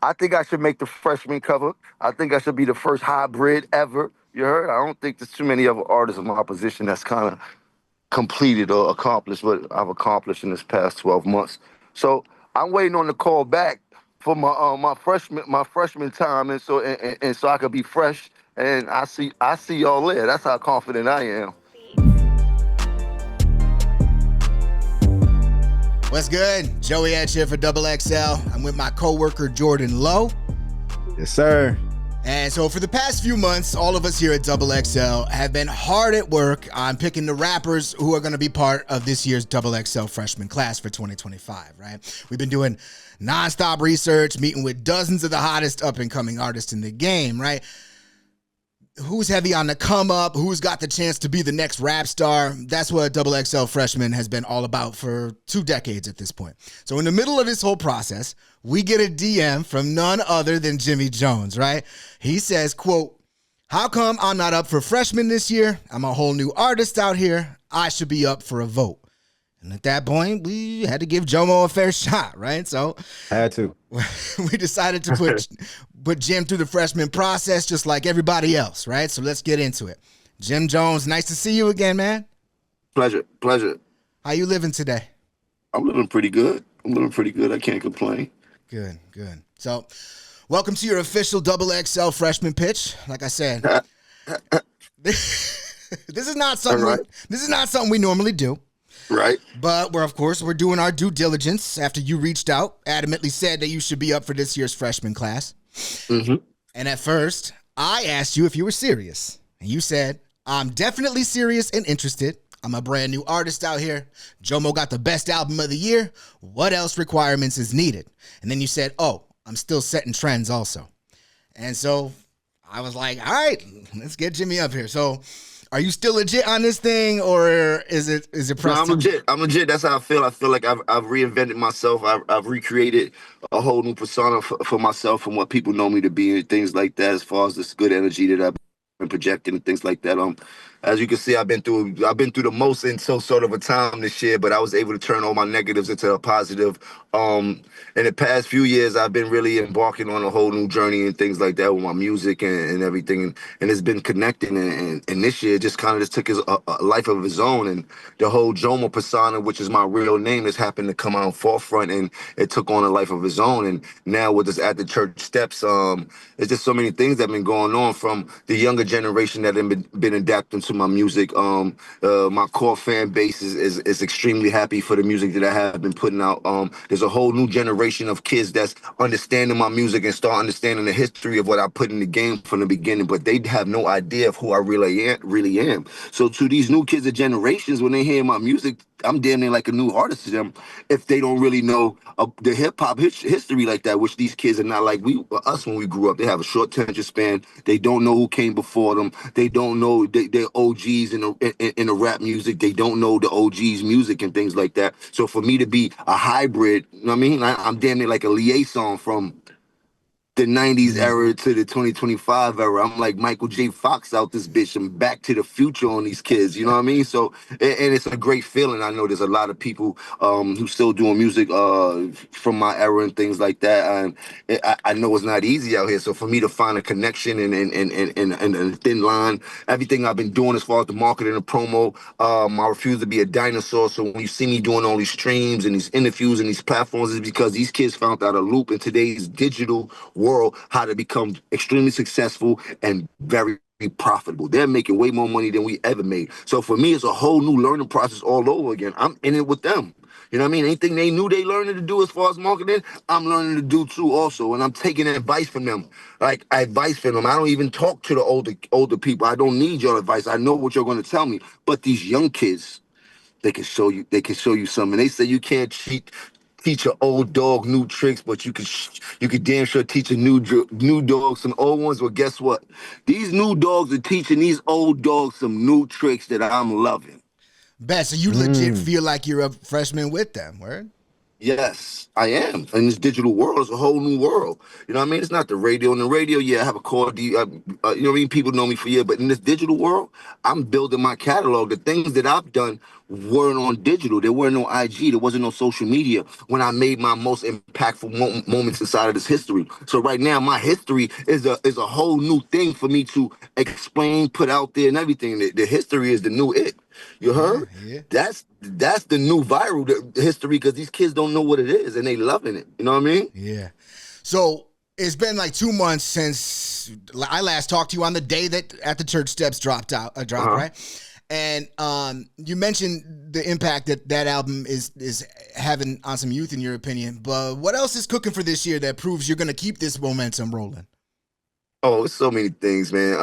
I think I should make the freshman cover. I think I should be the first hybrid ever. You heard? I don't think there's too many other artists in my position that's kind of completed or accomplished what I've accomplished in this past 12 months. So I'm waiting on the call back for my freshman time, and so I could be fresh. And I see y'all there. That's how confident I am. What's good? Joey Edge here for Double XL. I'm with my coworker Jordan Lowe. Yes, sir. And so for the past few months, all of us here at Double XL have been hard at work on picking the rappers who are going to be part of this year's Double XL Freshman Class for 2025, right? We've been doing nonstop research, meeting with dozens of the hottest up-and-coming artists in the game, right? Who's heavy on the come up? Who's got the chance to be the next rap star? That's what Double XL Freshman has been all about for 2 decades at this point. So in the middle of this whole process, we get a DM from none other than Jimmy Jones, right? He says, quote, "How come I'm not up for freshman this year? I'm a whole new artist out here. I should be up for a vote." And at that point, we had to give Jomo a fair shot, right? So Had to. we decided to put Jim through the freshman process just like everybody else, right? So let's get into it. Jim Jones, nice to see you again, man. Pleasure. How you living today? I'm living pretty good. I can't complain. Good. So welcome to your official Double XL freshman pitch. Like I said, this is not something All right. this is not something we normally do. Right. But we're doing our due diligence after you reached out, adamantly said that you should be up for this year's freshman class. Mm-hmm. And at first, I asked you if you were serious. And you said, "I'm definitely serious and interested. I'm a brand new artist out here. Jomo got the best album of the year. What else requirements is needed?" And then you said, "Oh, I'm still setting trends also." And so I was like, all right, let's get Jimmy up here. So are you still legit on this thing, or is it No, pressed? I'm legit. That's how I feel. I feel like I've reinvented myself. I've recreated a whole new persona for myself and what people know me to be and things like that. As far as this good energy that I've been projecting and things like that. As you can see, I've been through the most in so sort of a time this year, but I was able to turn all my negatives into a positive. In the past few years, I've been really embarking on a whole new journey and things like that with my music and everything, and it's been connecting. And this year, just kind of just took a life of its own, and the whole Jomo persona, which is my real name, has happened to come out forefront, and it took on a life of its own. And now with this at the church steps, it's just so many things that have been going on from the younger generation that have been adapting to my music. My core fan base is extremely happy for the music that I have been putting out. There's a whole new generation of kids that's understanding my music and start understanding the history of what I put in the game from the beginning, but they have no idea of who I really am. So to these new kids of generations, when they hear my music, I'm damn near like a new artist to them if they don't really know the hip hop history like that, which these kids are not like us when we grew up. They have a short attention span. They don't know who came before them. They don't know they're OGs in the rap music. They don't know the OGs music and things like that. So for me to be a hybrid, you know what I mean? I'm damn near like a liaison from the 90s era to the 2025 era. I'm like Michael J. Fox out this bitch. I'm back to the future on these kids, you know what I mean? So, and it's a great feeling. I know there's a lot of people who still doing music from my era and things like that. And I know it's not easy out here. So for me to find a connection and a thin line, everything I've been doing as far as the marketing and promo, I refuse to be a dinosaur. So when you see me doing all these streams and these interviews and these platforms, is because these kids found out a loop in today's digital world how to become extremely successful and very profitable. They're making way more money than we ever made. So for me, it's a whole new learning process all over again. I'm in it with them. You know what I mean? Anything they knew they learning to do as far as marketing, I'm learning to do too also. And I'm taking advice from them. Like advice from them. I don't even talk to the older people. I don't need your advice. I know what you're going to tell me. But these young kids, they can show you something. They say you can't teach an old dog new tricks, but you could damn sure teach a new dog some old ones. Well, guess what? These new dogs are teaching these old dogs some new tricks that I'm loving. Bet. So you legit feel like you're a freshman with them, word? Yes, I am. In this digital world, it's a whole new world. You know what I mean? It's not the radio. In the radio, yeah, I have a core you know what I mean? People know me for years, but in this digital world, I'm building my catalog. The things that I've done weren't on digital. There weren't no IG. There wasn't no social media when I made my most impactful moments inside of this history. So right now, my history is a whole new thing for me to explain, put out there, and everything. The history is the new it. You Yeah, heard? yeah, That's the new viral history because these kids don't know what it is and they loving it. You know what I mean? yeah. So it's been like 2 months since I last talked to you on the day that At the Church Steps dropped, Uh-huh. right? And you mentioned the impact that that album is having on some youth, in your opinion. But what else is cooking for this year that proves you're going to keep this momentum rolling? Oh, it's so many things, man.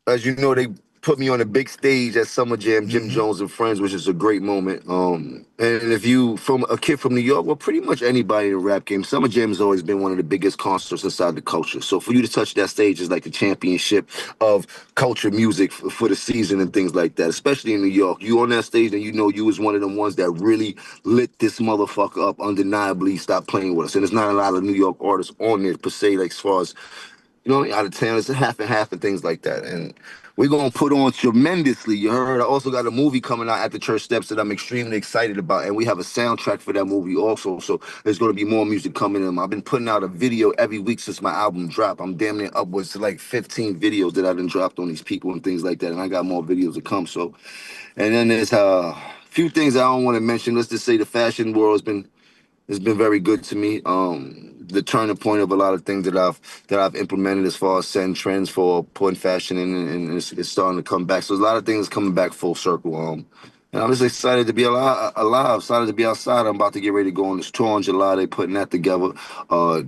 As you know, they put me on a big stage at Summer Jam, Jim Mm-hmm. Jones and Friends, which is a great moment. And if you from a kid from New York, well, pretty much anybody in the rap game, Summer Jam has always been one of the biggest concerts inside the culture. So for you to touch that stage is like the championship of culture music for the season and things like that. Especially in New York, you on that stage and you know you was one of them ones that really lit this motherfucker up. Undeniably, stop playing with us. And there's not a lot of New York artists on there per se, like as far as out of town. It's a half and half and things like that. And we're gonna put on tremendously. You heard? I also got a movie coming out at the Church Steps that I'm extremely excited about, and we have a soundtrack for that movie also. So there's gonna be more music coming in. I've been putting out a video every week since my album dropped. I'm damn near upwards to like 15 videos that I've been dropped on these people and things like that, and I got more videos to come. So, and then there's a few things I don't want to mention. Let's just say the fashion world has been it's been very good to me. The turning point of a lot of things that I've implemented as far as setting trends for putting fashion in, and it's starting to come back. So there's a lot of things coming back full circle. And I'm just excited to be alive, excited to be outside. I'm about to get ready to go on this tour in July. They putting that together.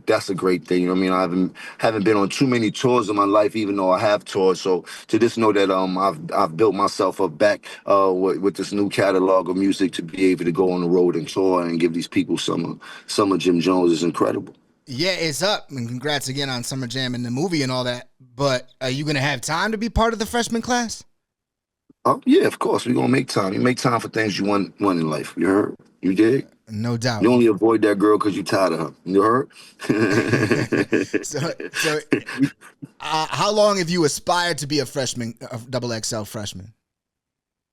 That's a great thing. You know what I mean? I haven't been on too many tours in my life, even though I have toured. So to just know that I've built myself up back with this new catalog of music to be able to go on the road and tour and give these people some of Jim Jones is incredible. Yeah, it's up. And congrats again on Summer Jam and the movie and all that. But are you going to have time to be part of the freshman class? Oh yeah, of course. We're gonna make time. You make time for things you want in life. You heard? You did? No doubt. You only avoid that girl because you tired of her. You heard? So, how long have you aspired to be a freshman, a double XL freshman?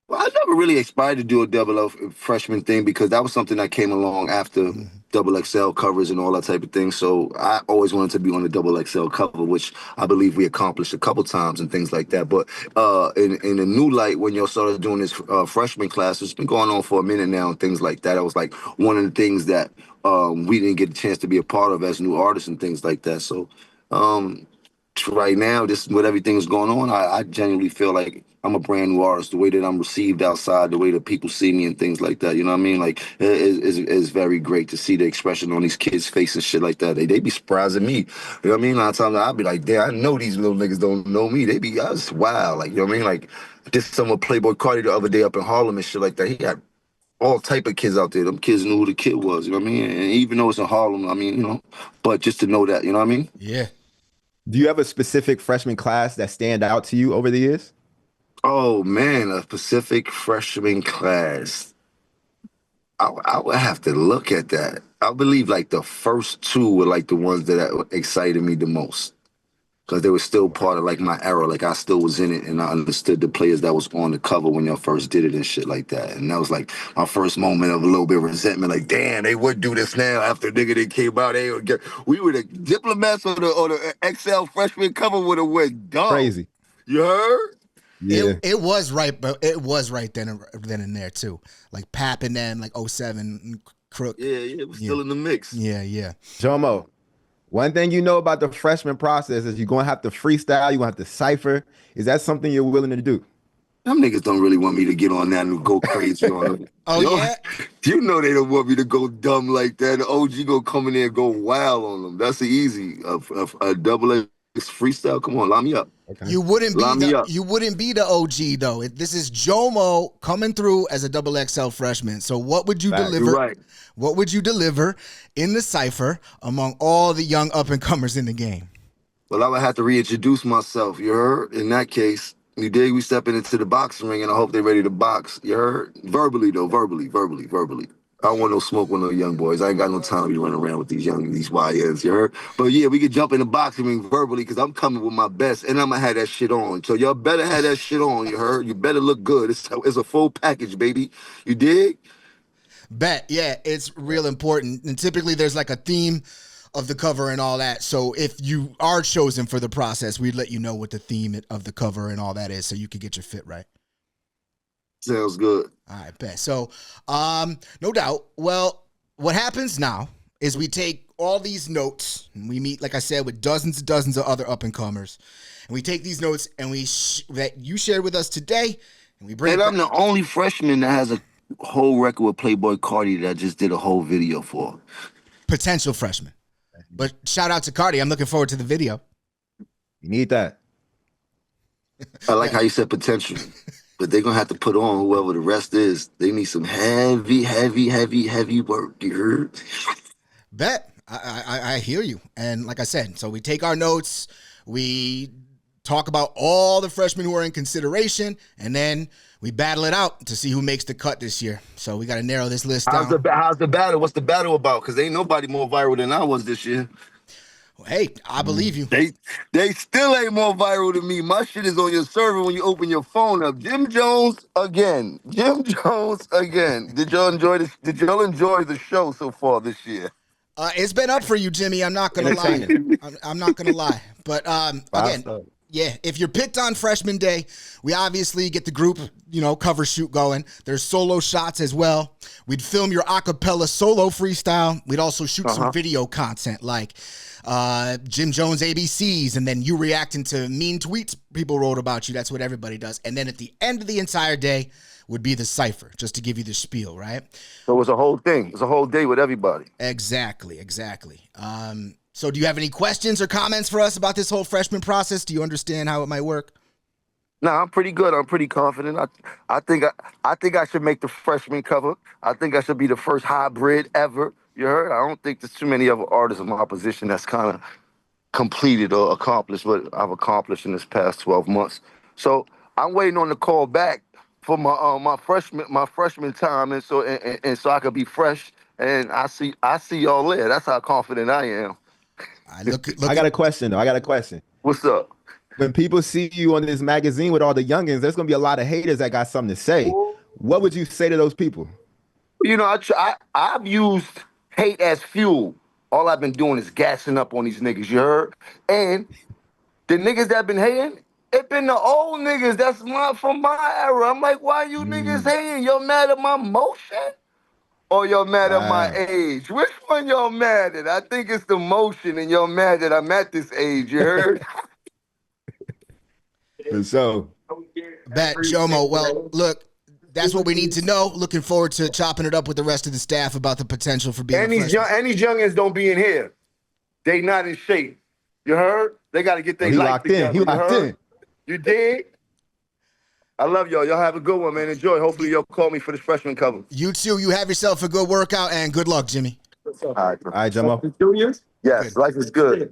Well, I never really aspired to do a double L freshman thing because that was something that came along after Mhm. double XL covers and all that type of thing. So I always wanted to be on the double XL cover, which I believe we accomplished a couple times and things like that. But in a new light, when y'all started doing this freshman class, it's been going on for a minute now and things like that. It was like one of the things that we didn't get a chance to be a part of as new artists and things like that. So um, right now, this with everything that's going on, I genuinely feel like I'm a brand new artist. The way that I'm received outside, the way that people see me and things like that, you know what I mean? Like, it's very great to see the expression on these kids' faces and shit like that. They be surprising me. You know what I mean? A lot of times I'll be like, damn, I know these little niggas don't know me. They be us wow. Like, you know what I mean? Like, just some of Playboy Cardi the other day up in Harlem and shit like that. He got all type of kids out there. Them kids knew who the kid was, you know what I mean? And even though it's in Harlem, I mean, but just to know that, you know what I mean? Yeah. Do you have a specific freshman class that stand out to you over the years? Oh man, a Pacific freshman class. I would have to look at that. I believe like the first two were like the ones that excited me the most because they were still part of like my era. Like I still was in it and I understood the players that was on the cover when y'all first did it and shit like that. And that was like my first moment of a little bit of resentment. Like, damn, they would do this now after nigga they came out. They would get, we were the diplomats or the XL freshman cover would have went dumb. Crazy. You heard? Yeah. It was right, but it was right then and there too. Like Pap and them, like '07 Crook. Yeah, yeah, it was Yeah, still in the mix. yeah, yeah. Jomo, one thing you know about the freshman process is you're going to have to freestyle, you're going to have to cipher. Is that something you're willing to do? Them niggas don't really want me to get on that and go crazy on them. Oh yeah. You know they don't want me to go dumb like that. The OG go come in there and go wild on them. That's the easy. A double X freestyle. Come on, line me up. Okay. Line me up. You wouldn't be the OG though. This is Jomo coming through as a double XL freshman. So what would you Fact. deliver? You're right. What would you deliver in the cipher among all the young up and comers in the game? Well, I would have to reintroduce myself. You heard? In that case, you dig? We stepping into the boxing ring, and I hope they're ready to box. You heard? Verbally though, verbally. I don't want no smoke with no young boys. I ain't got no time to be running around with these YNs, you heard? But yeah, we could jump in the boxing ring verbally because I'm coming with my best and I'm going to have that shit on. So y'all better have that shit on, you heard? You better look good. It's a full package, baby. You dig? Bet. Yeah, it's real important. And typically there's like a theme of the cover and all that. So if you are chosen for the process, we'd let you know what the theme of the cover and all that is so you could get your fit right. Sounds good. All right, bet. So, no doubt. Well, what happens now is we take all these notes and we meet, like I said, with dozens and dozens of other up and comers, and we take these notes and that you shared with us today, and we bring. And I'm the only freshman that has a whole record with Playboy Cardi that I just did a whole video for. Potential freshman, but shout out to Cardi. I'm looking forward to the video. You need that. I like how you said potential. But they're going to have to put on whoever the rest is. They need some heavy work, you heard? Bet. I hear you. And like I said, so we take our notes, we talk about all the freshmen who are in consideration, and then we battle it out to see who makes the cut this year. So we got to narrow this list down. How's the battle? What's the battle about? Because ain't nobody more viral than I was this year. Hey, I believe you. They still ain't more viral than me. My shit is on your server when you open your phone up. Jim Jones again. Jim Jones again. Did y'all enjoy this? Did y'all enjoy the show so far this year? It's been up for you, Jimmy. I'm not gonna lie. I'm not gonna lie. But again, yeah, if you're picked on freshman day, we obviously get the group, cover shoot going. There's solo shots as well. We'd film your acapella solo freestyle. We'd also shoot some video content like Jim Jones ABCs, and then you reacting to mean tweets people wrote about you. That's what everybody does. And then at the end of the entire day would be the cipher, just to give you the spiel, right? So it's a whole thing. It's a whole day with everybody. Exactly. So do you have any questions or comments for us about this whole freshman process? Do you understand how it might work? No, I'm pretty good. I'm pretty confident. I think I should make the freshman cover. I think I should be the first hybrid ever. You heard? I don't think there's too many other artists in my position that's kind of completed or accomplished what I've accomplished in this past 12 months. So I'm waiting on the call back for my freshman time, and so I could be fresh. And I see y'all there. That's how confident I am. I got a question though. What's up? When people see you on this magazine with all the youngins, there's gonna be a lot of haters that got something to say. What would you say to those people? I've used hate as fuel. All I've been doing is gassing up on these niggas, you heard? And the niggas that been hating, it been the old niggas that's from my era. I'm like, why you niggas hating? Y'all mad at my motion? Or y'all mad at my age? Which one y'all mad at? I think it's the motion, and y'all mad that I'm at this age, you heard? So, Bet, Jomo. Well, look, that's what we need to know. Looking forward to chopping it up with the rest of the staff about the potential for being and these youngins don't be in here. They not in shape. You heard? They got to get their life together. He locked in. You dig? I love y'all. Y'all have a good one, man. Enjoy. Hopefully you'll call me for this freshman cover. You too. You have yourself a good workout, and good luck, Jimmy. All right, Jomo. Yes, life is good.